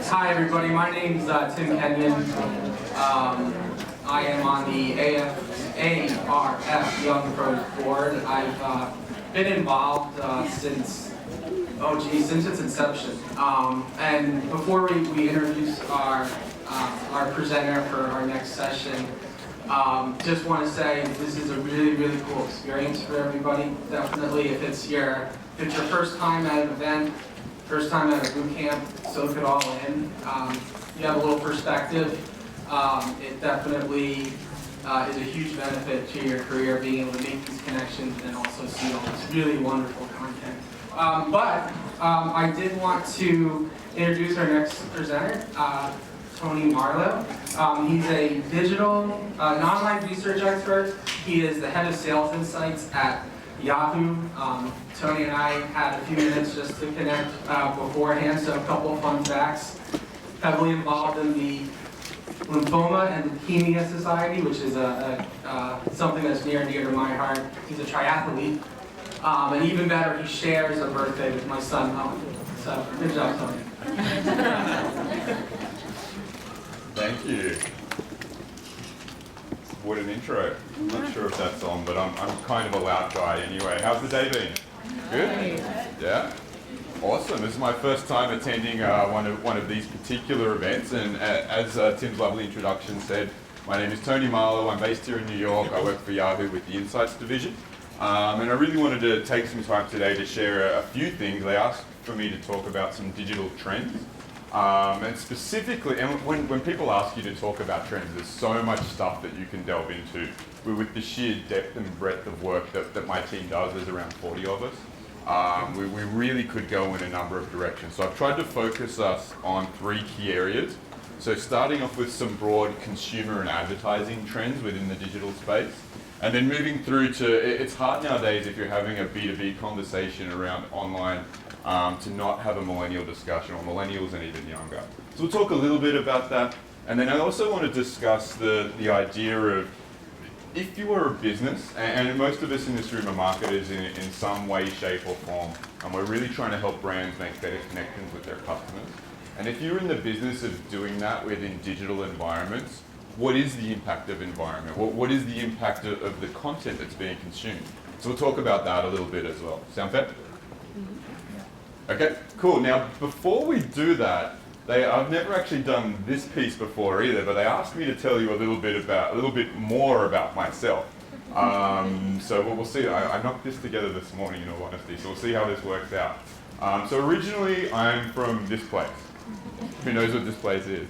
Hi everybody, my name's Tim Kenyon. I am on the ARF Young Pros board. I've been involved since its inception. And before we introduce our presenter for our next session, just want to say this is a really cool experience for everybody. Definitely, if it's your first time at an event, first time at a boot camp, soak it all in. You have a little perspective. It definitely is a huge benefit to your career, being able to make these connections and also see all this really wonderful content. But I did want to introduce our next presenter, Tony Marlow. He's a digital, an online research expert. He is the head of sales insights at Yahoo. Tony and I had a few minutes just to connect beforehand, so a couple of fun facts. Heavily involved in the Lymphoma and Leukemia Society, which is something that's near and dear to my heart. He's a triathlete. And even better, he shares a birthday with my son, Owen. So, good job, Tony. Thank you. What an intro. I'm not sure if that's on, but I'm kind of a loud guy anyway. How's the day been? Good? Yeah? Awesome. This is my first time attending one of these particular events, and as Tim's lovely introduction said, my name is Tony Marlow. I'm based here in New York. I work for Yahoo with the Insights division. And I really wanted to take some time today to share a few things. They asked for me to talk about some digital trends. And specifically, and when people ask you to talk about trends, there's so much stuff that you can delve into. With the sheer depth and breadth of work that my team does, there's around 40 of us. We really could go in a number of directions. So I've tried to focus us on 3 key areas. So starting off with some broad consumer and advertising trends within the digital space. And then moving through to, it's hard nowadays if you're having a B2B conversation around online to not have a millennial discussion, or millennials and even younger. So we'll talk a little bit about that. And then I also want to discuss the idea of, if you are a business, and most of us in this room are marketers in some way, shape or form, and we're really trying to help brands make better connections with their customers. And if you're in the business of doing that within digital environments, what is the impact of environment? What is the impact of the content that's being consumed? So we'll talk about that a little bit as well. Sound fair? Okay, cool. Now, before we do that, I've never actually done this piece before either, but they asked me to tell you a little bit more about myself. So we'll see. I knocked this together this morning, in all honesty, so we'll see how this works out. So originally, I'm from this place. Who knows what this place is?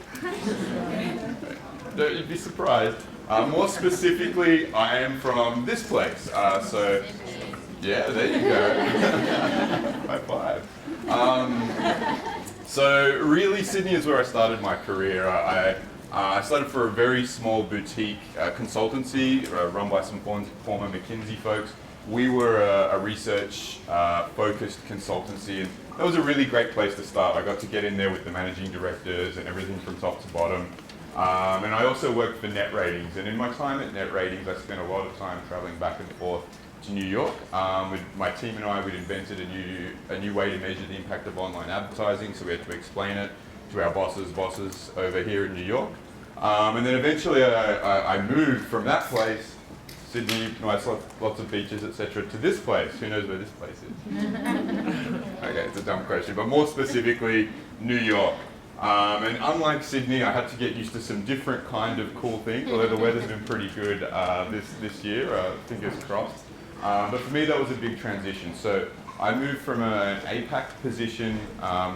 You'd be surprised. More specifically, I am from this place. So, yeah, there you go. High five. So really, Sydney is where I started my career. I started for a very small boutique consultancy run by some former McKinsey folks. We were a research-focused consultancy, and that was a really great place to start. I got to get in there with the managing directors and everything from top to bottom. And I also worked for Net Ratings, and in my time at Net Ratings, I spent a lot of time traveling back and forth to New York. With my team and I, we'd invented a new way to measure the impact of online advertising, so we had to explain it to our bosses over here in New York. And then eventually I moved from that place, Sydney, nice, lots of beaches, etc., to this place. Who knows where this place is? Okay, it's a dumb question, but more specifically, New York. And unlike Sydney, I had to get used to some different kind of cool things, although the weather's been pretty good this year, fingers crossed. But for me, that was a big transition. So I moved from an APAC position,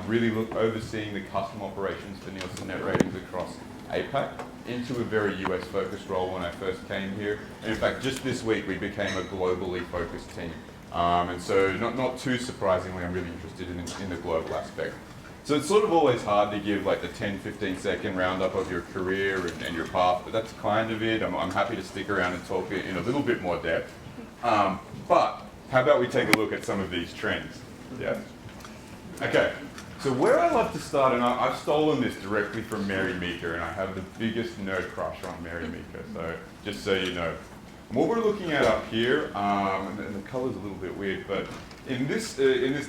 really overseeing the custom operations for Nielsen Net Ratings across APAC, into a very US-focused role when I first came here. And in fact, just this week, we became a globally focused team. And so not too surprisingly, I'm really interested in the global aspect. So it's sort of always hard to give like the 10-15 second roundup of your career and your path, but that's kind of it. I'm happy to stick around and talk in a little bit more depth. But how about we take a look at some of these trends? Yeah? Okay, so where I love to start, and I've stolen this directly from Mary Meeker, and I have the biggest nerd crush on Mary Meeker, so just so you know. What we're looking at up here, and the color's a little bit weird, but in this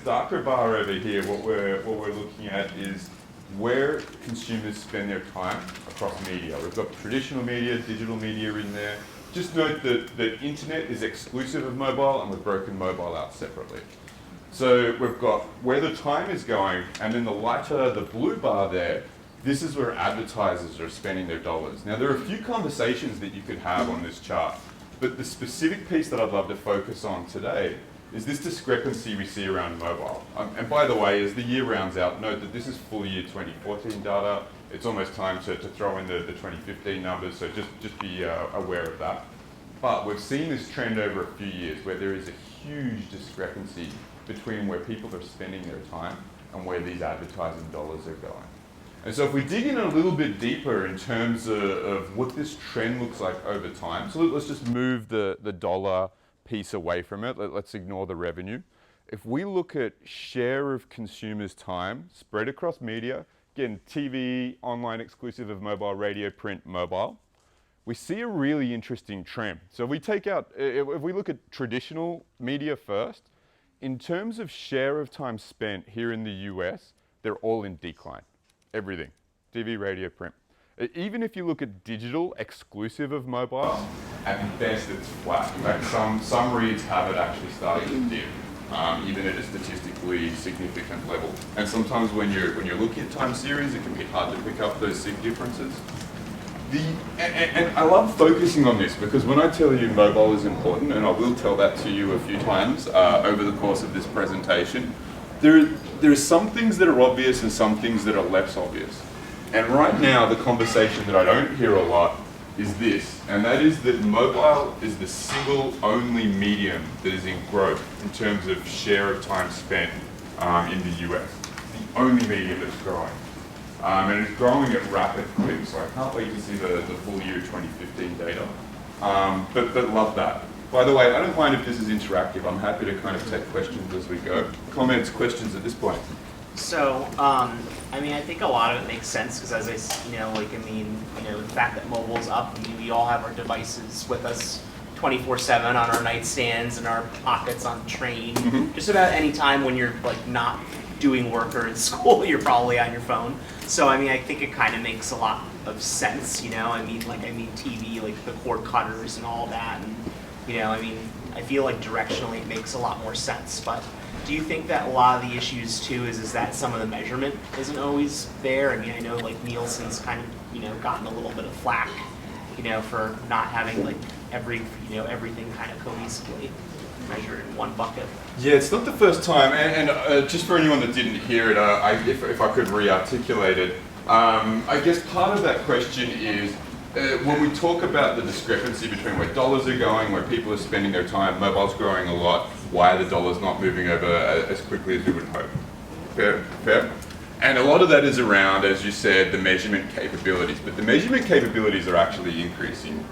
darker bar over here, what we're looking at is where consumers spend their time across media. We've got traditional media, digital media in there. Just note that the internet is exclusive of mobile, and we've broken mobile out separately. So we've got where the time is going, and then the lighter, the blue bar there, this is where advertisers are spending their dollars. Now, there are a few conversations that you could have on this chart, but the specific piece that I'd love to focus on today is this discrepancy we see around mobile. And by the way, as the year rounds out, note that this is full year 2014 data. It's almost time to throw in the 2015 numbers, so just be aware of that. But we've seen this trend over a few years where there is a huge discrepancy between where people are spending their time and where these advertising dollars are going. And so if we dig in a little bit deeper in terms of what this trend looks like over time, so let's just move the dollar piece away from it. Let's ignore the revenue. If we look at share of consumers' time spread across media, again, TV, online exclusive of mobile, radio, print, mobile, we see a really interesting trend. So if we look at traditional media first, in terms of share of time spent here in the US, they're all in decline. Everything, TV, radio, print. Even if you look at digital exclusive of mobile, at best it's flat. In fact, some reads have it actually starting to dip, even at a statistically significant level. And sometimes when you're looking at time series, it can be hard to pick up those sig differences. And I love focusing on this because when I tell you mobile is important, and I will tell that to you a few times over the course of this presentation, there are some things that are obvious and some things that are less obvious. And right now, the conversation that I don't hear a lot is this, and that is that mobile is the single only medium that is in growth in terms of share of time spent in the US. The only medium that's growing. And it's growing at rapid clips, so I can't wait to see the full year 2015 data. But love that. By the way, I don't mind if this is interactive. I'm happy to kind of take questions as we go. Comments, questions at this point? So, I mean, I think a lot of it makes sense because as the fact that mobile's up, I mean, we all have our devices with us 24/7 on our nightstands and our pockets on the train. Mm-hmm. Just about any time when you're like not doing work or in school, you're probably on your phone. So, I mean, I think it kind of makes a lot of sense, you know? I mean, TV, like the cord cutters and all that, and I feel like directionally it makes a lot more sense, but do you think that a lot of the issues too is that some of the measurement isn't always there? I mean, I know like Nielsen's kind of, gotten a little bit of flack, for not having like everything kind of cohesively measured in one bucket. Yeah, it's not the first time, and just for anyone that didn't hear it, if I could re-articulate it, I guess part of that question is, when we talk about the discrepancy between where dollars are going, where people are spending their time, mobile's growing a lot, why are the dollars not moving over as quickly as we would hope? Fair? And a lot of that is around, as you said, the measurement capabilities. But the measurement capabilities are actually increasing.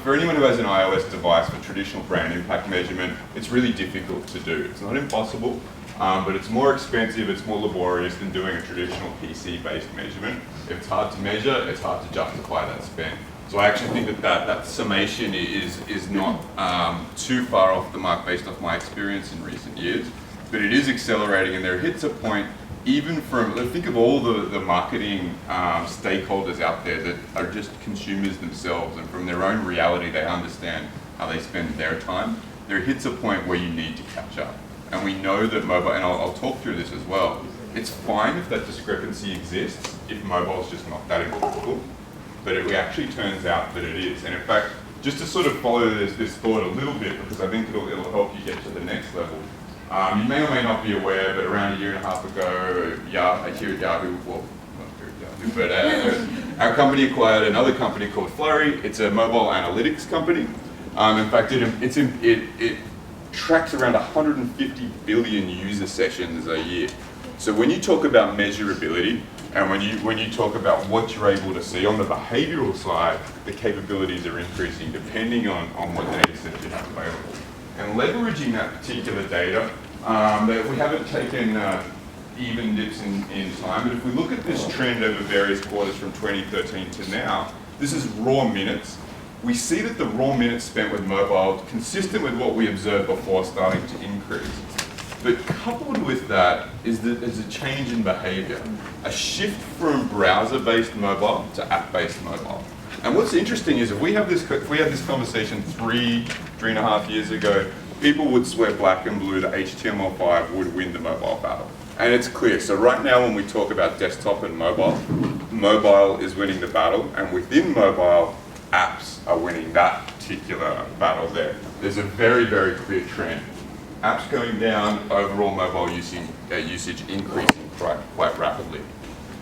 For anyone who has an iOS device for traditional brand impact measurement, it's really difficult to do. It's not impossible, but it's more expensive, it's more laborious than doing a traditional PC-based measurement. If it's hard to measure, it's hard to justify that spend. So I actually think that summation is not too far off the mark based off my experience in recent years, but it is accelerating, and there hits a point, even from, think of all the marketing stakeholders out there that are just consumers themselves, and from their own reality they understand how they spend their time. There hits a point where you need to catch up. And we know that mobile, and I'll talk through this as well, it's fine if that discrepancy exists if mobile's just not that important, but it actually turns out that it is. And in fact, just to sort of follow this thought a little bit, because I think it'll help you get to the next level. You may or may not be aware, but around a year and a half ago, here at Yahoo, well, not here at Yahoo, but our company acquired another company called Flurry. It's a mobile analytics company. In fact, it tracks around 150 billion user sessions a year. So when you talk about measurability, and when you talk about what you're able to see on the behavioral side, the capabilities are increasing depending on what data sets you have available. And leveraging that particular data, that we haven't taken even dips in time, but if we look at this trend over various quarters from 2013 to now, this is raw minutes. We see that the raw minutes spent with mobile, consistent with what we observed before, starting to increase. But coupled with that is a change in behavior, a shift from browser-based mobile to app-based mobile. And what's interesting is if we had this conversation three and a half years ago, people would swear black and blue that HTML5 would win the mobile battle. And it's clear. So right now when we talk about desktop and mobile, mobile is winning the battle, and within mobile, apps are winning that particular battle there. There's a very, very clear trend. Apps going down, overall mobile usage increasing quite rapidly.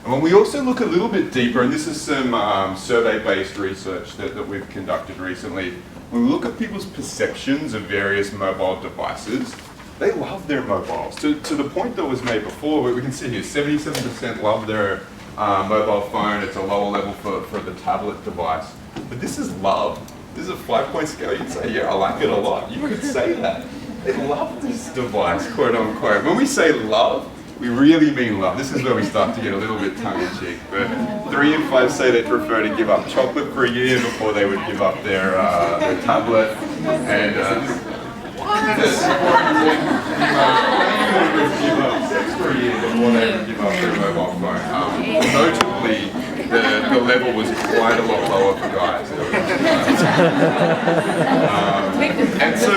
And when we also look a little bit deeper, and this is some survey-based research that we've conducted recently, when we look at people's perceptions of various mobile devices, they love their mobiles. To the point that was made before, we can see here, 77% love their mobile phone. It's a lower level for the tablet device. But this is love. This is a 5-point scale. You can say, yeah, I like it a lot. You could say that. They love this device, quote unquote. When we say love, we really mean love. This is where we start to get a little bit tongue-in-cheek. But 3 in 5 say they prefer to give up chocolate for a year before they would give up their tablet. And this give up sex for a year before they would give up their mobile phone. Notably, the level was quite a lot lower for guys. And so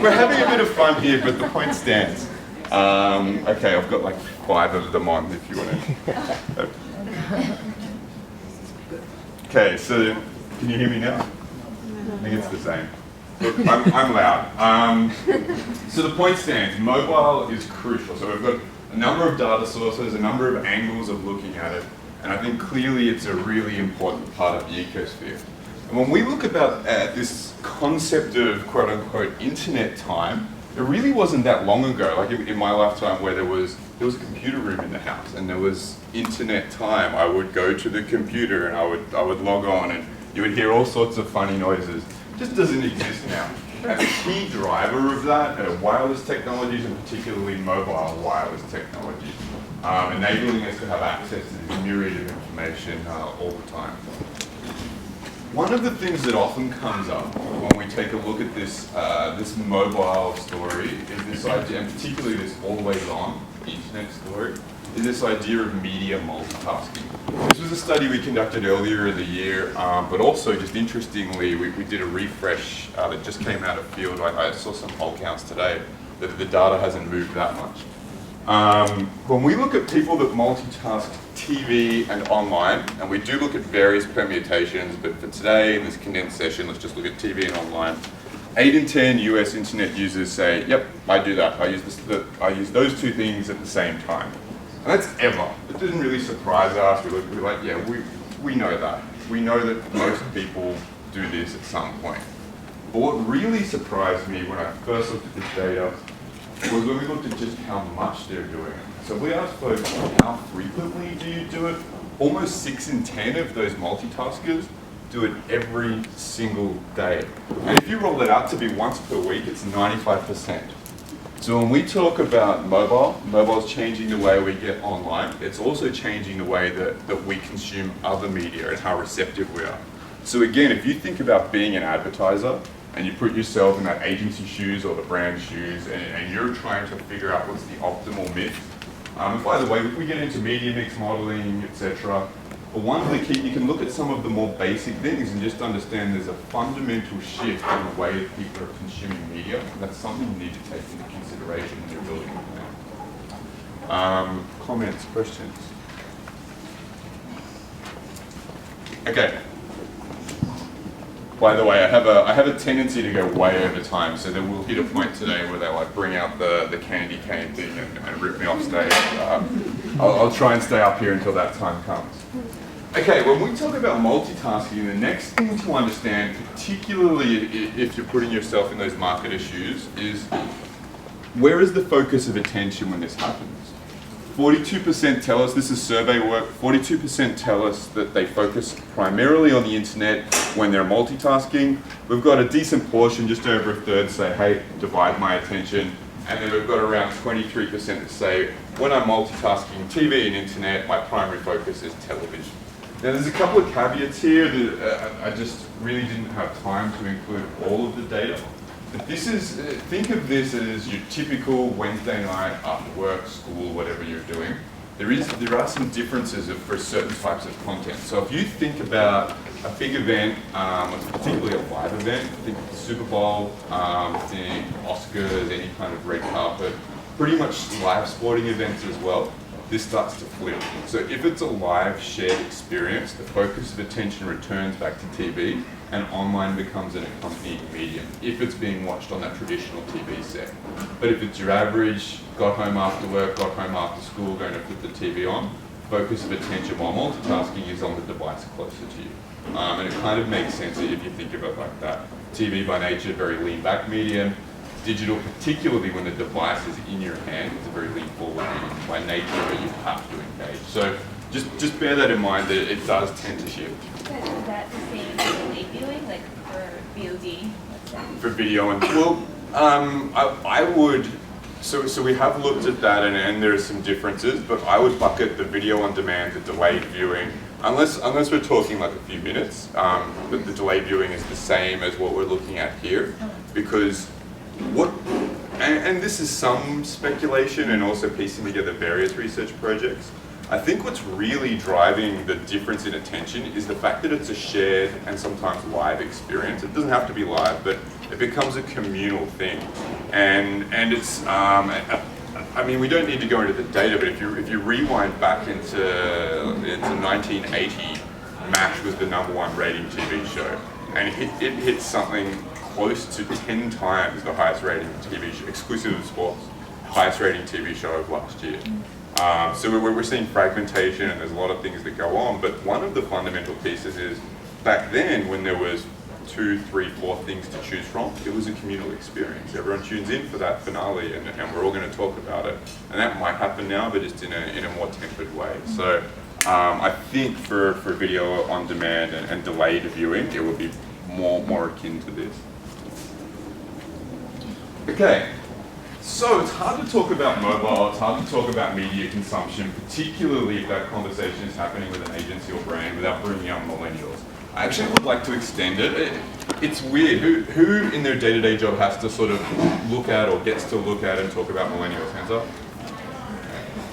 we're having a bit of fun here, but the point stands. Okay, I've got like 5 of them on if you want to. Okay, so can you hear me now? I think it's the same. Look, I'm loud. So the point stands, mobile is crucial. So we've got a number of data sources, a number of angles of looking at it, and I think clearly it's a really important part of the ecosphere. And when we look about this concept of quote unquote internet time, it really wasn't that long ago, like in my lifetime, where there was a computer room in the house and there was internet time. I would go to the computer and I would log on and you would hear all sorts of funny noises. It just doesn't exist now. And the key driver of that are wireless technologies, and particularly mobile wireless technologies, enabling us to have access to this myriad of information all the time. One of the things that often comes up when we take a look at this this mobile story is this idea, and particularly this always-on internet story, is this idea of media multitasking. This was a study we conducted earlier in the year, but also just interestingly, we did a refresh that just came out of field. I saw some poll counts today that the data hasn't moved that much. When we look at people that multitask TV and online, and we do look at various permutations, but for today, in this condensed session, let's just look at TV and online. 8 in 10 US internet users say, yep, I do that. I use those two things at the same time. And that's ever. It didn't really surprise us. We're like, yeah, we know that. We know that most people do this at some point. But what really surprised me when I first looked at this data was when we looked at just how much they're doing it. So we asked folks, how frequently do you do it? Almost 6 in 10 of those multitaskers do it every single day. And if you roll it out to be once per week, it's 95%. So when we talk about mobile's changing the way we get online. It's also changing the way that we consume other media and how receptive we are. So again, if you think about being an advertiser, and you put yourself in that agency shoes or the brand shoes, and you're trying to figure out what's the optimal mix. And by the way, if we get into media mix modeling, etc., but one of the key, you can look at some of the more basic things and just understand there's a fundamental shift in the way that people are consuming media, and that's something you need to take into consideration when you're building a plan. Comments, questions? Okay. By the way, I have a tendency to go way over time, so then we'll hit a point today where they like bring out the candy cane thing and rip me off stage. I'll try and stay up here until that time comes. Okay, when we talk about multitasking, the next thing to understand, particularly if you're putting yourself in those marketer shoes, is where is the focus of attention when this happens? 42% tell us, this is survey work, 42% tell us that they focus primarily on the internet when they're multitasking. We've got a decent portion, just over a third, say, hey, divide my attention. And then we've got around 23% that say, when I'm multitasking TV and internet, my primary focus is television. Now there's a couple of caveats here that I just really didn't have time to include all of the data. But this is, think of this as your typical Wednesday night after work, school, whatever you're doing. There are some differences for certain types of content. So if you think about a big event, particularly a live event, think the Super Bowl, think Oscars, any kind of red carpet, pretty much live sporting events as well, this starts to flip. So if it's a live shared experience, the focus of attention returns back to TV and online becomes an accompanying medium if it's being watched on that traditional TV set. But if it's your average, got home after work, got home after school, going to put the TV on, focus of attention while multitasking is on the device closer to you. And it kind of makes sense if you think of it like that. TV by nature, very lean back medium. Digital, particularly when the device is in your hand, is a very lean forward medium by nature where you have to engage. So just bear that in mind that it does tend to shift. Is that the same for late viewing, like for VOD? For video and I would. So we have looked at that and there are some differences, but I would bucket the video on demand, the delayed viewing, unless we're talking like a few minutes. But the delayed viewing is the same as what we're looking at here, because and this is some speculation and also piecing together various research projects. I think what's really driving the difference in attention is the fact that it's a shared and sometimes live experience. It doesn't have to be live, but it becomes a communal thing. And it's, I mean, we don't need to go into the data, but if you rewind back into 1980, MASH was the #1 rating TV show. And it hit something close to 10 times the highest rating TV show, exclusive of sports, highest rating TV show of last year. So we're seeing fragmentation and there's a lot of things that go on, but one of the fundamental pieces is back then when there was 2, 3, 4 things to choose from, it was a communal experience. Everyone tunes in for that finale and we're all going to talk about it. And that might happen now, but just in a more tempered way. So I think for video on demand and delayed viewing, it would be more akin to this. Okay. So it's hard to talk about mobile, it's hard to talk about media consumption, particularly if that conversation is happening with an agency or brand without bringing up millennials. I actually would like to extend it. It's weird. Who in their day-to-day job has to sort of look at or gets to look at and talk about millennials? Hands up.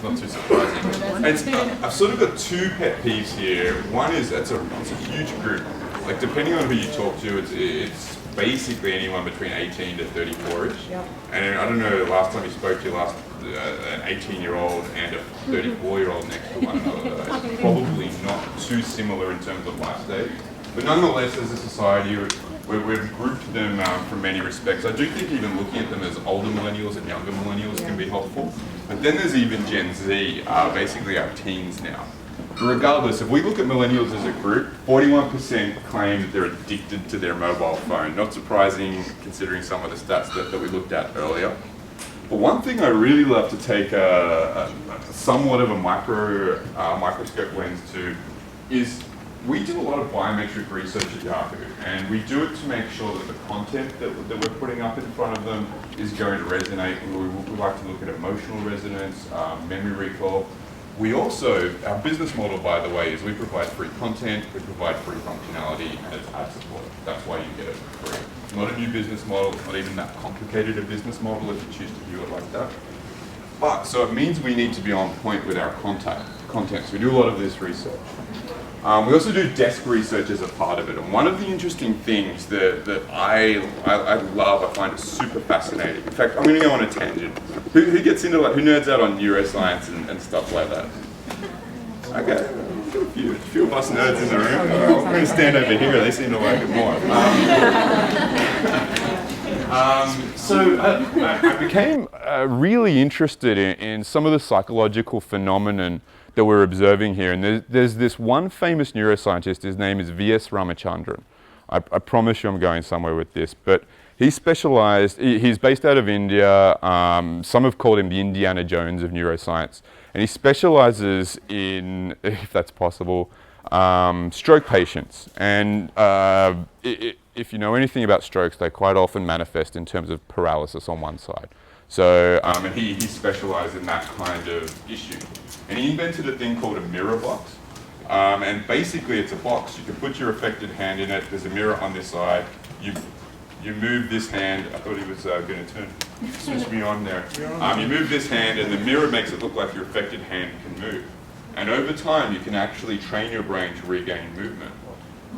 Not too surprising. I've sort of got 2 pet peeves here. One is it's a huge group. Like depending on who you talk to, it's basically anyone between 18 to 34-ish. Yep. And I don't know, last time you spoke to an 18-year-old and a 34-year-old next to one another. It's probably not too similar in terms of life stage. But nonetheless, as a society, we've grouped them from many respects. I do think even looking at them as older millennials and younger millennials can be helpful. But then there's even Gen Z, basically our teens now. Regardless, if we look at millennials as a group, 41% claim that they're addicted to their mobile phone. Not surprising considering some of the stats that we looked at earlier. But one thing I really love to take a somewhat of a microscope lens to is we do a lot of biometric research at Yahoo, and we do it to make sure that the content that we're putting up in front of them is going to resonate. We like to look at emotional resonance, memory recall. We also, our business model, by the way, is we provide free content, we provide free functionality, and it's ad supported. That's why you get it for free. It's not a new business model, it's not even that complicated a business model if you choose to view it like that. But, so it means we need to be on point with our content. So we do a lot of this research. We also do desk research as a part of it, and one of the interesting things that I love, I find it super fascinating. In fact, I'm going to go on a tangent. Who gets into who nerds out on neuroscience and stuff like that? Okay, a few of us nerds in the room. I'm going to stand over here. They seem to like it more. So I became really interested in some of the psychological phenomenon that we're observing here. And there's this one famous neuroscientist, his name is V.S. Ramachandra. I promise you I'm going somewhere with this, but he specialized, he's based out of India. Some have called him the Indiana Jones of neuroscience. And he specializes in, if that's possible, stroke patients. And if you know anything about strokes, they quite often manifest in terms of paralysis on one side. So and he specialized in that kind of issue. And he invented a thing called a mirror box. And basically it's a box. You can put your affected hand in it. There's a mirror on this side. You you move this hand. I thought he was going to switch me on there. You move this hand, and the mirror makes it look like your affected hand can move. And over time, you can actually train your brain to regain movement.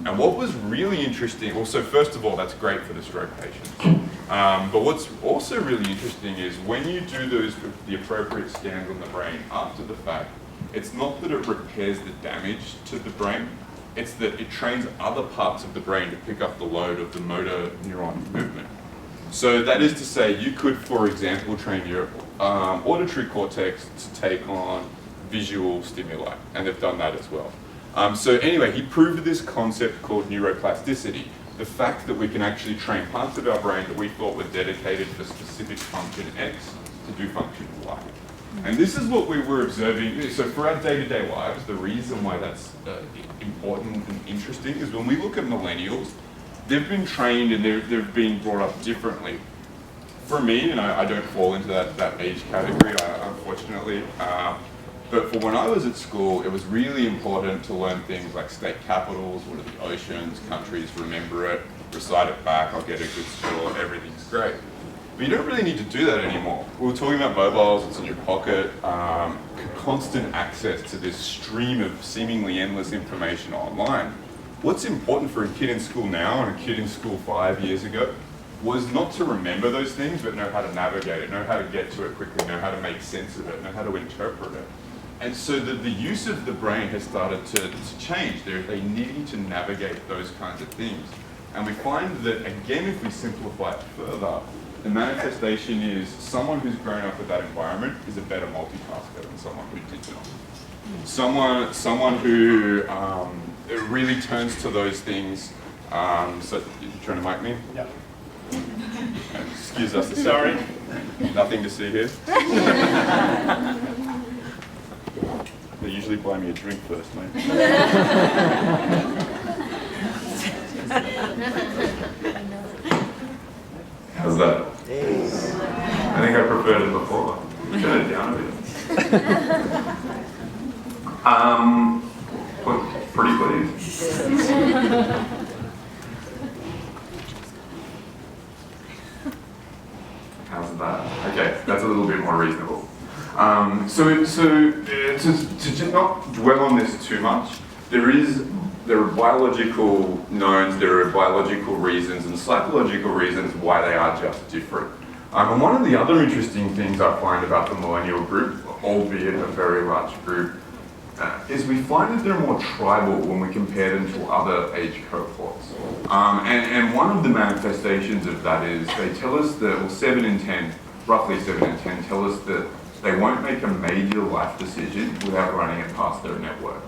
And what was really interesting, well, so first of all, that's great for the stroke patients. But what's also really interesting is when you do the appropriate scans on the brain after the fact, it's not that it repairs the damage to the brain, it's that it trains other parts of the brain to pick up the load of the motor neuron movement. So that is to say, you could, for example, train your auditory cortex to take on visual stimuli, and they've done that as well. So anyway, he proved this concept called neuroplasticity, the fact that we can actually train parts of our brain that we thought were dedicated for specific function X to do function Y. And this is what we were observing. So for our day-to-day lives, the reason why that's important and interesting is when we look at millennials, they've been trained and they've been brought up differently. For me, and I don't fall into that age category, unfortunately, but for when I was at school, it was really important to learn things like state capitals, what are the oceans, countries, remember it, recite it back, I'll get a good score, everything's great. But you don't really need to do that anymore. We were talking about mobiles, it's in your pocket, constant access to this stream of seemingly endless information online. What's important for a kid in school now and a kid in school 5 years ago was not to remember those things, but know how to navigate it, know how to get to it quickly, know how to make sense of it, know how to interpret it. And so the use of the brain has started to change. They're needing to navigate those kinds of things. And we find that, again, if we simplify it further, the manifestation is someone who's grown up with that environment is a better multitasker than someone who did not. Someone who really turns to those things. So you're trying to mic me? Yeah. Excuse us a second. Nothing to see here. They usually buy me a drink first, mate. How's that? I think I preferred it before. Turn it down a bit. Pretty pleased. How's that? Okay, that's a little bit more reasonable. So to just not dwell on this too much, there are biological knowns, there are biological reasons and psychological reasons why they are just different. And one of the other interesting things I find about the millennial group, albeit a very large group, is we find that they're more tribal when we compare them to other age cohorts. And one of the manifestations of that is they tell us that, well, 7 in 10, roughly 7 in 10, tell us that they won't make a major life decision without running it past their network.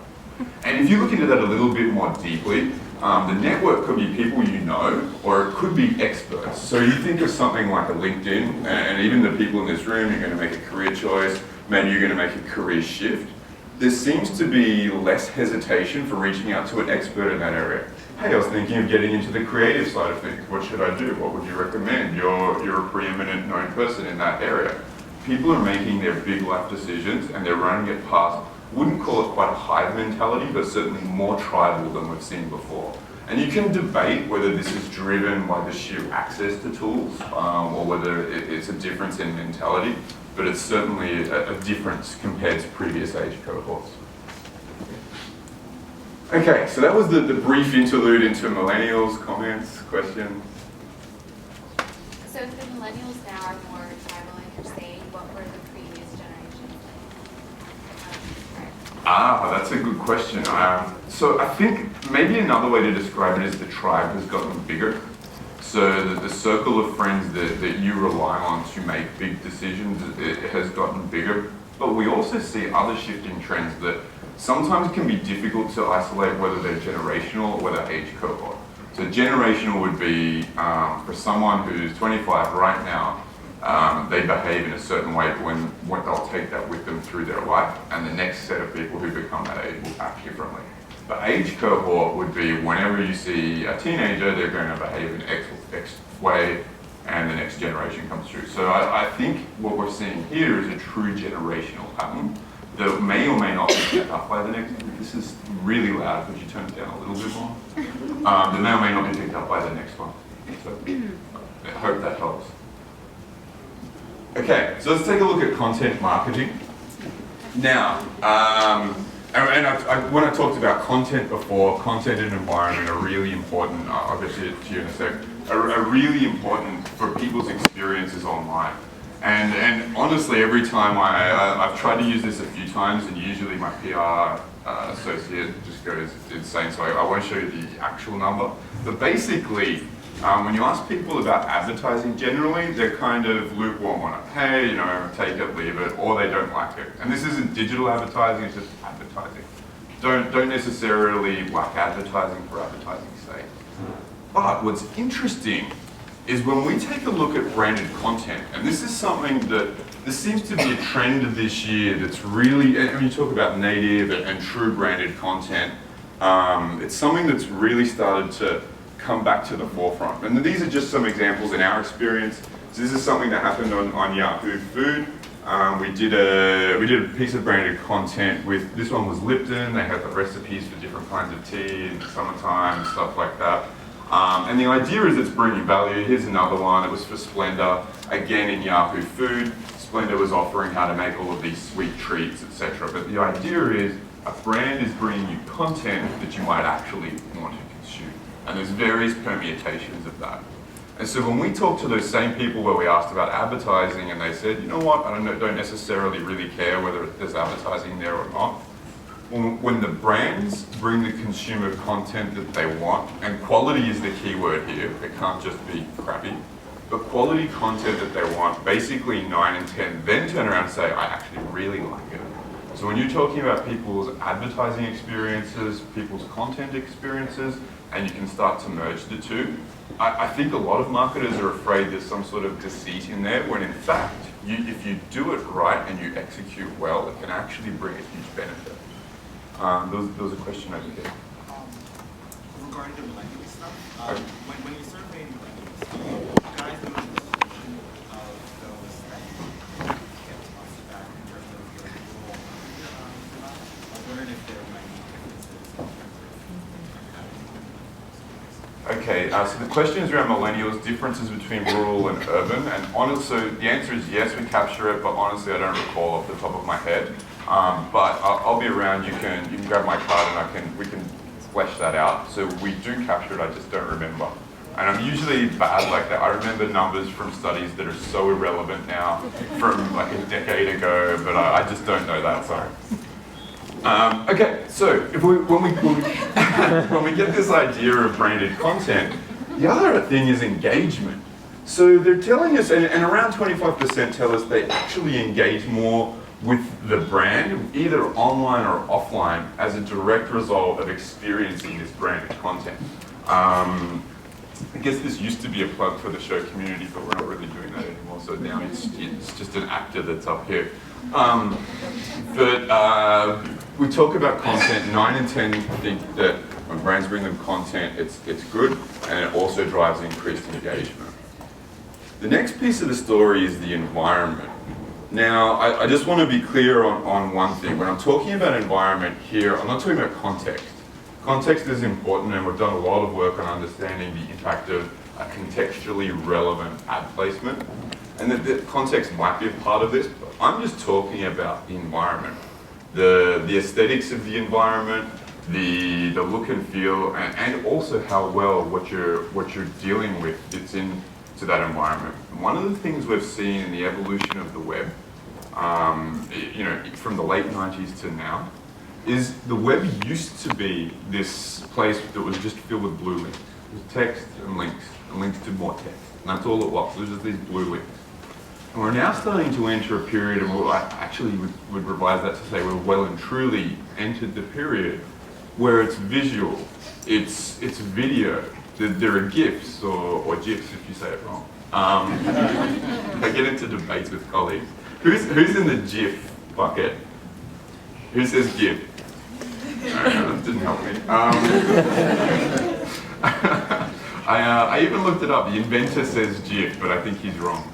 And if you look into that a little bit more deeply, the network could be people you know, or it could be experts. So you think of something like a LinkedIn, and even the people in this room, you're going to make a career choice, maybe you're going to make a career shift. There seems to be less hesitation for reaching out to an expert in that area. Hey, I was thinking of getting into the creative side of things. What should I do? What would you recommend? You're a preeminent known person in that area. People are making their big life decisions and they're running it past, wouldn't call it quite a hive mentality, but certainly more tribal than we've seen before. And you can debate whether this is driven by the sheer access to tools or whether it's a difference in mentality, but it's certainly a difference compared to previous age cohorts. Okay, so that was the brief interlude into millennials. Comments, questions? So if the millennials now are more tribal and you're saying, what were the previous generations like? That's a good question. So I think maybe another way to describe it is the tribe has gotten bigger. So the circle of friends that you rely on to make big decisions, it has gotten bigger. But we also see other shifting trends that sometimes can be difficult to isolate whether they're generational or whether age cohort. So generational would be for someone who's 25 right now, they behave in a certain way, but when they'll take that with them through their life, and the next set of people who become that age will act differently. But age cohort would be whenever you see a teenager, they're going to behave in X way, and the next generation comes through. So I think what we're seeing here is a true generational pattern that may or may not be picked up by the next. This is really loud. Could you turn it down a little bit more? That may or may not be picked up by the next one. So I hope that helps. Okay, so let's take a look at content marketing. Now, when I talked about content before, content and environment are really important. I'll get to you in a sec. Are really important for people's experiences online. And honestly, every time I've tried to use this a few times, and usually my PR associate just goes insane, so I won't show you the actual number. But basically, when you ask people about advertising generally, they're kind of lukewarm on it. Hey, you know, take it, leave it, or they don't like it. And this isn't digital advertising, it's just advertising. Don't necessarily like advertising for advertising's sake. But what's interesting is when we take a look at branded content, and this is something that, this seems to be a trend of this year that's really, and when you talk about native and true branded content, it's something that's really started to come back to the forefront. And these are just some examples in our experience. So this is something that happened on Yahoo Food. We did a piece of branded content with, this one was Lipton. They had the recipes for different kinds of tea in the summertime, stuff like that. And the idea is it's bringing value. Here's another one. It was for Splendor, again in Yahoo Food. Splendor was offering how to make all of these sweet treats, etc. But the idea is a brand is bringing you content that you might actually want to consume. And there's various permutations of that. And so when we talk to those same people where we asked about advertising and they said, you know what, I don't necessarily really care whether there's advertising there or not. When the brands bring the consumer content that they want, and quality is the key word here, it can't just be crappy, but quality content that they want, basically 9 and 10, then turn around and say, I actually really like it. So when you're talking about people's advertising experiences, people's content experiences, and you can start to merge the two, I think a lot of marketers are afraid there's some sort of deceit in there, when in fact, if you do it right and you execute well, it can actually bring a huge benefit. There was a question over here. Regarding the millennial stuff, when you survey millennials, do you guys know the description of those that you kept off the back in terms of your role? I was wondering if there might be differences in terms of Okay, so the question is around millennials, differences between rural and urban, and honestly, so the answer is yes, we capture it, but honestly, I don't recall off the top of my head. But I'll be around. You can grab my card and we can flesh that out. So we do capture it. I just don't remember. And I'm usually bad like that. I remember numbers from studies that are so irrelevant now, from like a decade ago. But I just don't know that. Sorry. Okay. So when we get this idea of branded content, the other thing is engagement. So they're telling us, and around 25% tell us they actually engage more with the brand, either online or offline, as a direct result of experiencing this branded content. I guess this used to be a plug for the show community, but we're not really doing that anymore, so now it's just an actor that's up here. But we talk about content, 9 in 10 think that when brands bring them content, it's good, and it also drives increased engagement. The next piece of the story is the environment. Now, I just want to be clear on one thing. When I'm talking about environment here, I'm not talking about context. Context is important, and we've done a lot of work on understanding the impact of a contextually relevant ad placement. And the context might be a part of this, but I'm just talking about the environment. The aesthetics of the environment, the look and feel, and also how well what you're dealing with fits in to that environment. One of the things we've seen in the evolution of the web, from the late 90s to now, is the web used to be this place that was just filled with blue links. It was text and links to more text. And that's all it was. It was just these blue links. And we're now starting to enter a period, and I actually would revise that to say we've well and truly entered the period where it's visual, it's video. There are GIFs or GIFs if you say it wrong. I get into debates with colleagues. Who's in the GIF bucket? Who says GIF? That didn't help me. I even looked it up. The inventor says GIF, but I think he's wrong.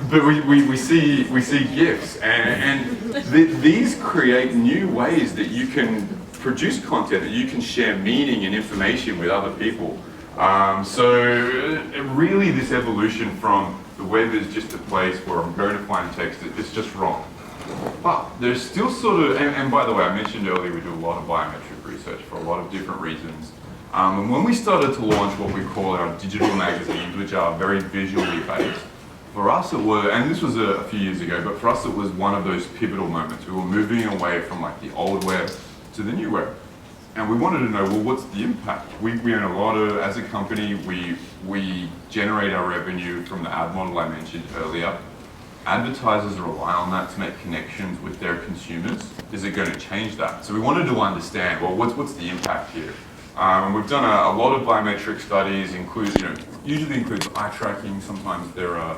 But we see GIFs, and these create new ways that you can produce content that you can share meaning and information with other people. Really this evolution from the web is just a place where I'm going to find text, it's just wrong. But there's still sort of, and by the way, I mentioned earlier we do a lot of biometric research for a lot of different reasons. And when we started to launch what we call our digital magazines, which are very visually based, for us it was, and this was a few years ago, but for us it was one of those pivotal moments. We were moving away from like the old web to the new web. And we wanted to know, well, what's the impact? We earn a lot of, as a company, we generate our revenue from the ad model I mentioned earlier. Advertisers rely on that to make connections with their consumers. Is it going to change that? So we wanted to understand, well, what's the impact here? We've done a lot of biometric studies, usually includes eye tracking. Sometimes there are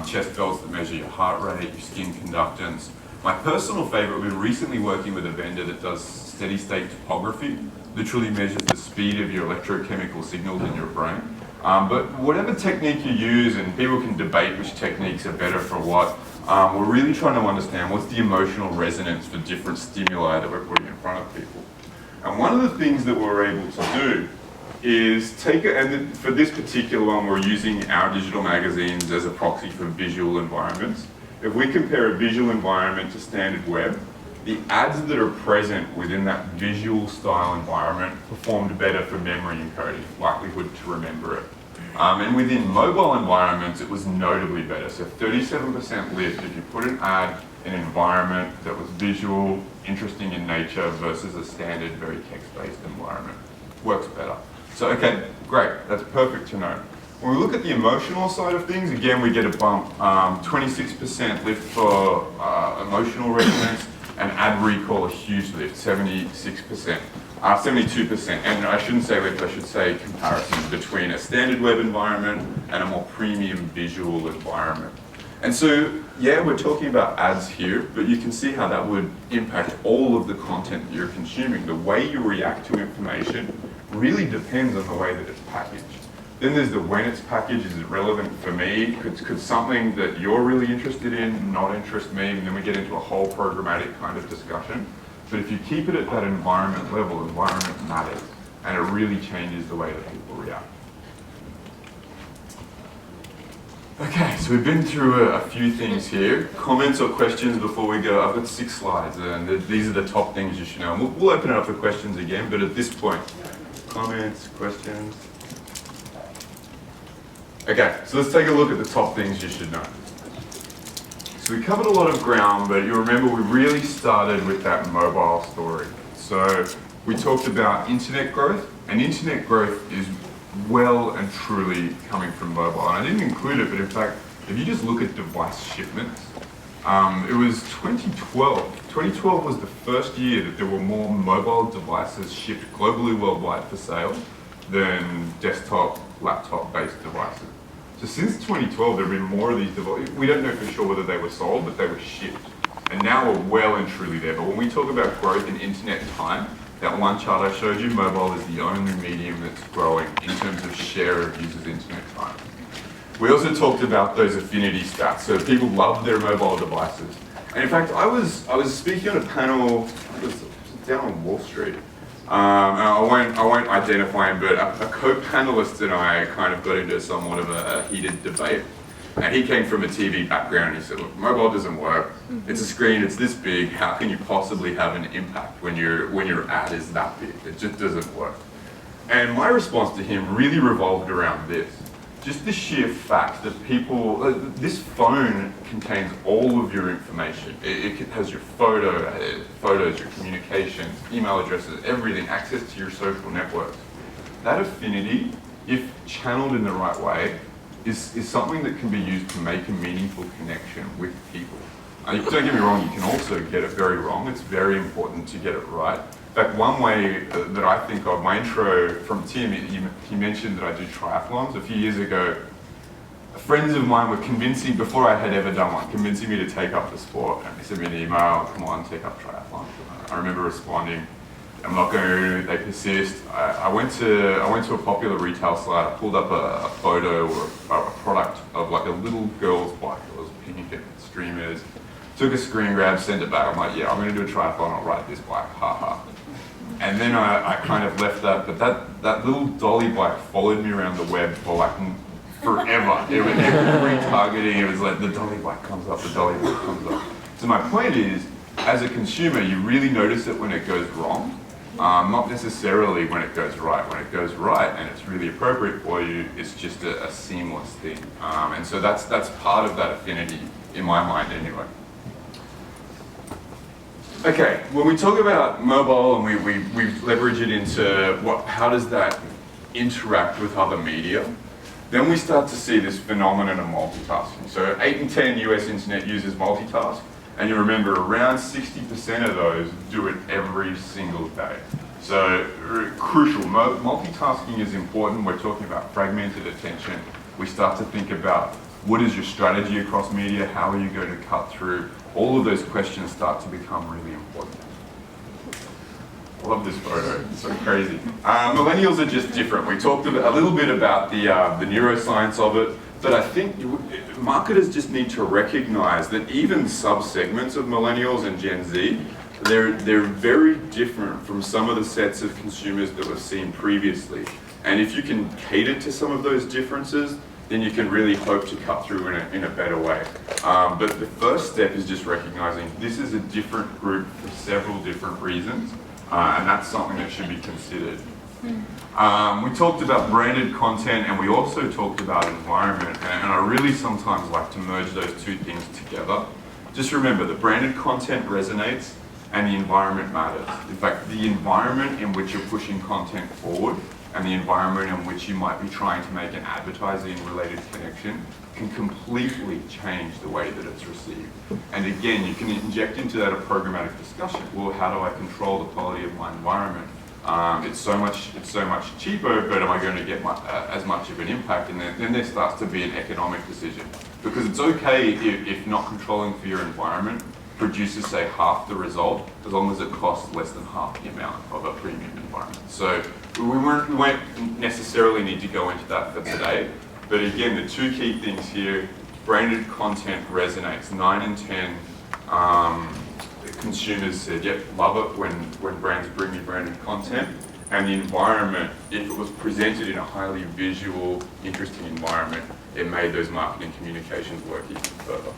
chest belts that measure your heart rate, your skin conductance. My personal favorite, we're recently working with a vendor that does steady state topography, literally measures the speed of your electrochemical signals in your brain. But whatever technique you use, and people can debate which techniques are better for what, we're really trying to understand what's the emotional resonance for different stimuli that we're putting in front of people. And one of the things that we're able to do is take it, and for this particular one, we're using our digital magazines as a proxy for visual environments. If we compare a visual environment to standard web, the ads that are present within that visual style environment performed better for memory encoding, likelihood to remember it. And within mobile environments, it was notably better. So 37% lift if you put an ad in an environment that was visual, interesting in nature versus a standard, very text-based environment. Works better. So, okay, great, that's perfect to know. When we look at the emotional side of things, again, we get a bump, 26% lift for emotional resonance, and ad recall a huge lift, 76%, 72%. And I shouldn't say lift, I should say comparison between a standard web environment and a more premium visual environment. And so, yeah, we're talking about ads here, but you can see how that would impact all of the content that you're consuming. The way you react to information really depends on the way that it's packaged. Then there's the when it's packaged, is it relevant for me? Could something that you're really interested in not interest me? And then we get into a whole programmatic kind of discussion. But if you keep it at that environment level, environment matters, and it really changes the way that people react. Okay, so we've been through a few things here. Comments or questions before we go? I've got 6 slides, and these are the top things you should know. And we'll open it up for questions again, but at this point, comments, questions? Okay, so let's take a look at the top things you should know. So we covered a lot of ground, but you remember we really started with that mobile story. So we talked about internet growth, and internet growth is well and truly coming from mobile. And I didn't include it, but in fact, if you just look at device shipments, it was 2012. 2012 was the first year that there were more mobile devices shipped globally worldwide for sale than desktop, laptop-based devices. So since 2012, there have been more of these devices. We don't know for sure whether they were sold, but they were shipped. And now we're well and truly there. But when we talk about growth in internet time, that one chart I showed you, mobile is the only medium that's growing in terms of share of users' internet time. We also talked about those affinity stats. So people love their mobile devices. And in fact, I was speaking on a panel, it was down on Wall Street. I won't identify him, but a co-panelist and I kind of got into somewhat of a heated debate. And he came from a TV background and he said, look, mobile doesn't work. It's a screen, it's this big. How can you possibly have an impact when your ad is that big? It just doesn't work. And my response to him really revolved around this. Just the sheer fact that people, this phone contains all of your information. It has your photos, your communications, email addresses, everything, access to your social networks. That affinity, if channeled in the right way, is something that can be used to make a meaningful connection with people. Don't get me wrong, you can also get it very wrong. It's very important to get it right. In fact, one way that I think of, my intro from Tim, he mentioned that I do triathlons. A few years ago, friends of mine were convincing, before I had ever done one, convincing me to take up the sport. And they sent me an email, come on, take up triathlon. I remember responding, I'm not going to, they persist. I went to a popular retail site, I pulled up a photo or a product of like a little girl's bike that was pink and streamers, took a screen grab, sent it back. I'm like, yeah, I'm going to do a triathlon, I'll ride this bike, haha. And then I kind of left that, but that little dolly bike followed me around the web for like forever. It was every retargeting, it was like the dolly bike comes up, the dolly bike comes up. So my point is, as a consumer, you really notice it when it goes wrong, not necessarily when it goes right. When it goes right and it's really appropriate for you, it's just a seamless thing. And so that's part of that affinity in my mind anyway. Okay, when we talk about mobile and we leverage it into how does that interact with other media, then we start to see this phenomenon of multitasking. So 8 in 10 US internet users multitask, and you remember around 60% of those do it every single day. So crucial, multitasking is important. We're talking about fragmented attention. We start to think about what is your strategy across media, how are you going to cut through? All of those questions start to become really important. I love this photo, it's so crazy. Millennials are just different. We talked a little bit about the neuroscience of it, but I think marketers just need to recognize that even sub-segments of millennials and Gen Z, they're very different from some of the sets of consumers that we've seen previously. And if you can cater to some of those differences, then you can really hope to cut through in a better way. But the first step is just recognizing this is a different group for several different reasons, and that's something that should be considered. We talked about branded content, and we also talked about environment, and I really sometimes like to merge those two things together. Just remember, the branded content resonates, and the environment matters. In fact, the environment in which you're pushing content forward and the environment in which you might be trying to make an advertising-related connection can completely change the way that it's received. And again, you can inject into that a programmatic discussion. Well, how do I control the quality of my environment? It's so much cheaper, but am I going to get as much of an impact? And then there starts to be an economic decision. Because it's okay if not controlling for your environment produces, say, half the result, as long as it costs less than half the amount of a premium environment. So we won't necessarily need to go into that for today, but again, the two key things here, branded content resonates. 9 in 10 consumers said, yep, love it when brands bring me branded content, and the environment, if it was presented in a highly visual, interesting environment, it made those marketing communications work even further.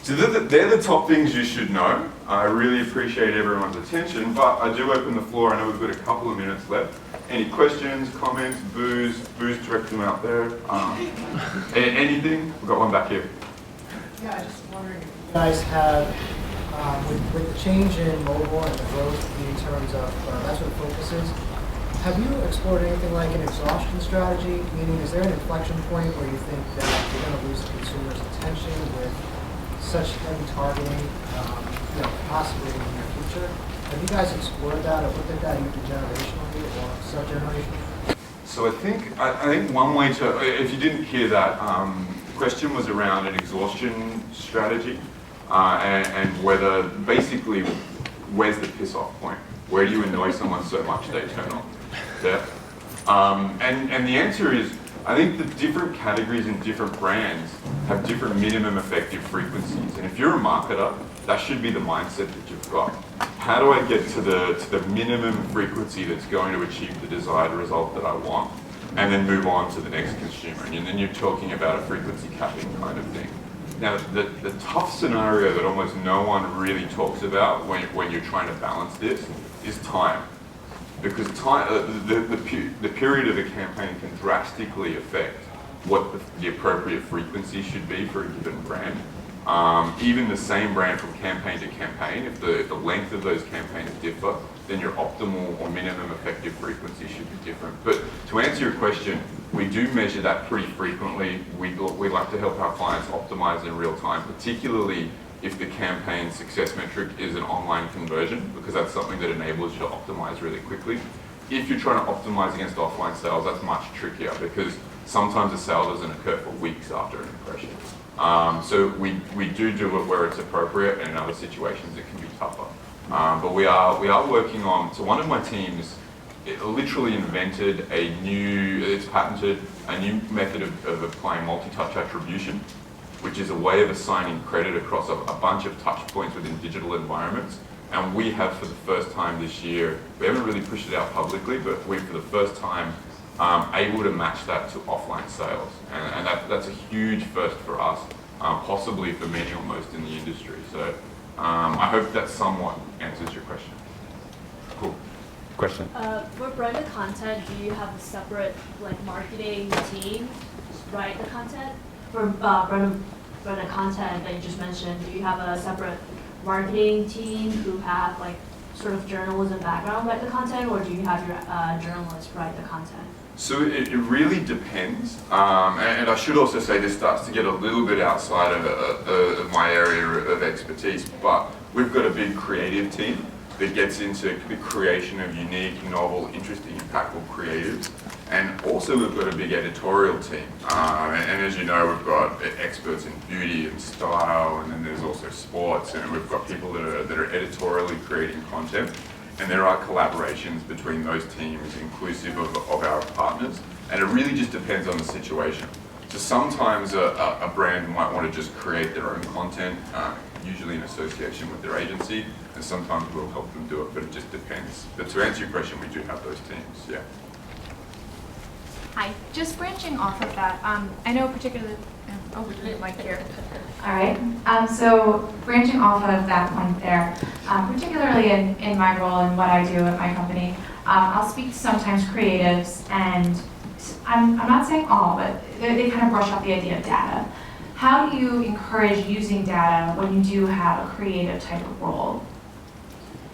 So they're the top things you should know. I really appreciate everyone's attention, but I do open the floor. I know we've got a couple of minutes left. Any questions, comments, boos, direct them out there. Anything? We've got one back here. Yeah, I just wondering if you guys have, with the change in mobile and the growth in terms of, that's what the focus is, have you explored anything like an exhaustion strategy? Meaning, is there an inflection point where you think that you're going to lose the consumer's attention with such heavy targeting, possibly in the near future? Have you guys explored that or looked at that either generationally or sub-generationally? So I think one way to, if you didn't hear that, the question was around an exhaustion strategy and whether, basically, where's the piss-off point? Where do you annoy someone so much they turn on? Yeah. And the answer is, I think the different categories and different brands have different minimum effective frequencies. And if you're a marketer, that should be the mindset that you've got. How do I get to the minimum frequency that's going to achieve the desired result that I want, and then move on to the next consumer? And then you're talking about a frequency capping kind of thing. Now, the tough scenario that almost no one really talks about when you're trying to balance this is time. Because time, the period of a campaign can drastically affect what the appropriate frequency should be for a given brand. Even the same brand from campaign to campaign, if the length of those campaigns differ, then your optimal or minimum effective frequency should be different. But to answer your question, we do measure that pretty frequently. We like to help our clients optimize in real time, particularly if the campaign success metric is an online conversion, because that's something that enables you to optimize really quickly. If you're trying to optimize against offline sales, that's much trickier because sometimes a sale doesn't occur for weeks after an impression. So we do it where it's appropriate, and in other situations it can be tougher. But we are working on, so one of my teams literally invented it's patented a new method of applying multi-touch attribution, which is a way of assigning credit across a bunch of touch points within digital environments And we have, for the first time this year, we haven't really pushed it out publicly, but we, for the first time, able to match that to offline sales. And that's a huge first for us, possibly for many or most in the industry. So I hope that somewhat answers your question. Cool. Question? For branded content, do you have a separate marketing team write the content? For branded content that you just mentioned, do you have a separate marketing team who have sort of journalism background write the content, or do you have your journalists write the content? So it really depends, and I should also say this starts to get a little bit outside of my area of expertise, but we've got a big creative team that gets into the creation of unique, novel, interesting, impactful creatives. And also we've got a big editorial team. And as you know, we've got experts in beauty and style, and then there's also sports, and we've got people that are editorially creating content. And there are collaborations between those teams, inclusive of our partners. And it really just depends on the situation. So sometimes a brand might want to just create their own content, usually in association with their agency, and sometimes we'll help them do it, but it just depends. But to answer your question, we do have those teams, yeah. Hi, just branching off of that, I know particularly, we can get mic here. All right, so branching off of that point there, particularly in my role and what I do at my company, I'll speak to sometimes creatives, and I'm not saying all, but they kind of brush off the idea of data. How do you encourage using data when you do have a creative type of role?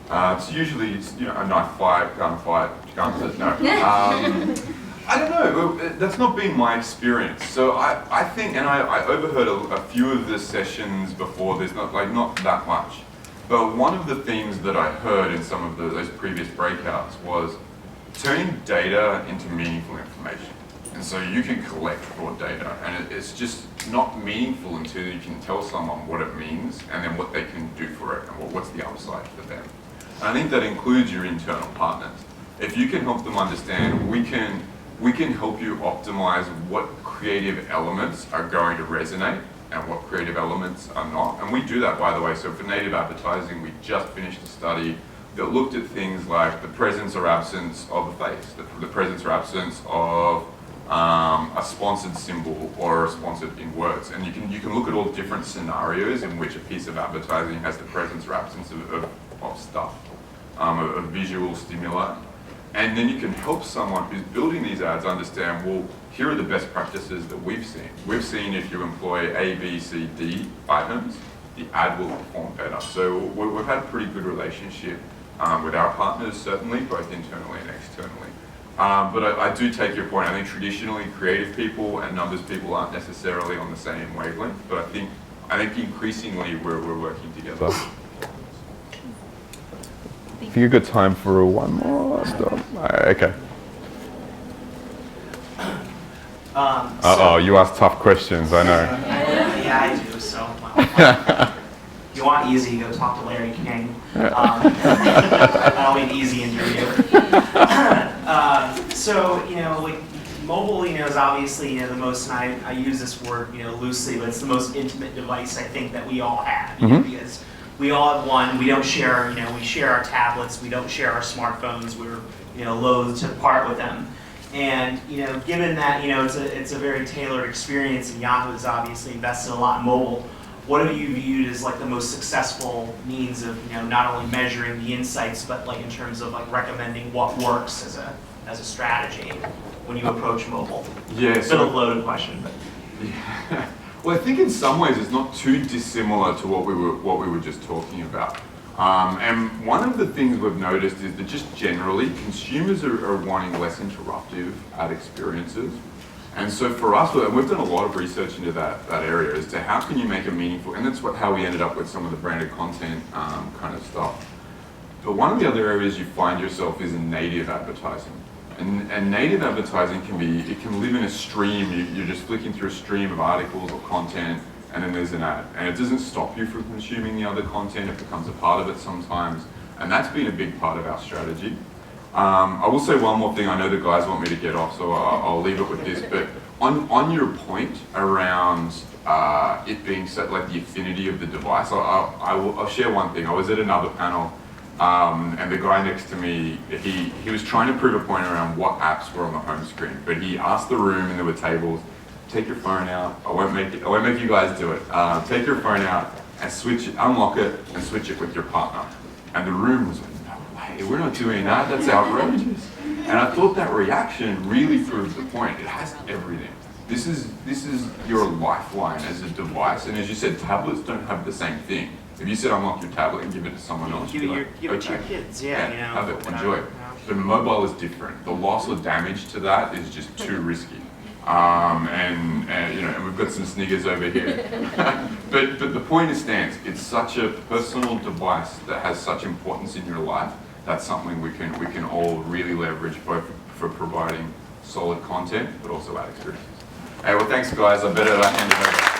It's usually a knife fight, gun fight, no. I don't know, that's not been my experience. So I think, and I overheard a few of the sessions before this, not that much. But one of the things that I heard in some of those previous breakouts was turning data into meaningful information. And so you can collect raw data, and it's just not meaningful until you can tell someone what it means and then what they can do for it and what's the upside for them. And I think that includes your internal partners. If you can help them understand, we can help you optimize what creative elements are going to resonate and what creative elements are not. And we do that, by the way. So for native advertising, we just finished a study that looked at things like the presence or absence of a face, the presence or absence of a sponsored symbol or a sponsored in words. And you can look at all different scenarios in which a piece of advertising has the presence or absence of stuff, of visual stimuli. And then you can help someone who's building these ads understand, well, here are the best practices that we've seen. We've seen if you employ A, B, C, D items, the ad will perform better. So we've had a pretty good relationship with our partners, certainly, both internally and externally. But I do take your point. I think traditionally creative people and numbers people aren't necessarily on the same wavelength, but I think increasingly we're working together. I think a good time for one more stop. Okay. You ask tough questions, I know. Yeah, I do, so, well. If you want easy, go talk to Larry King. I don't mean easy interview. So, mobile, is obviously, the most, and I use this word, loosely, but it's the most intimate device I think that we all have, because we all have one. We don't share, we share our tablets. We don't share our smartphones. We're, loath to part with them. And, given that, it's a very tailored experience, and Yahoo has obviously invested a lot in mobile, what have you viewed as the most successful means of, not only measuring the insights, but in terms of recommending what works as a strategy when you approach mobile? Yeah, it's a loaded question, but. Yeah. Well, I think in some ways it's not too dissimilar to what we were just talking about. And one of the things we've noticed is that just generally consumers are wanting less interruptive ad experiences. And so for us, we've done a lot of research into that area as to how can you make it meaningful, and that's how we ended up with some of the branded content kind of stuff. But one of the other areas you find yourself is in native advertising. And native advertising can live in a stream. You're just flicking through a stream of articles or content, and then there's an ad. And it doesn't stop you from consuming the other content. It becomes a part of it sometimes. And that's been a big part of our strategy. I will say one more thing. I know the guys want me to get off, so I'll leave it with this. But on your point around it being set, the affinity of the device, I'll share one thing. I was at another panel And the guy next to me, he was trying to prove a point around what apps were on the home screen, but he asked the room, and there were tables, take your phone out. I won't make you guys do it. Take your phone out and switch it, unlock it, and switch it with your partner. And the room was like, no way, we're not doing that. That's outrageous. And I thought that reaction really proved the point. It has everything. This is your lifeline as a device, and as you said, tablets don't have the same thing. If you said unlock your tablet and give it to someone else, Give it to your kids, yeah, you know. have it, whatever, enjoy it. you know. But mobile is different. The loss or damage to that is just too risky. And we've got some sniggers over here. but the point stands. It's such a personal device that has such importance in your life. That's something we can all really leverage both for providing solid content, but also ad experiences. Hey, well, thanks guys. I better hand it over.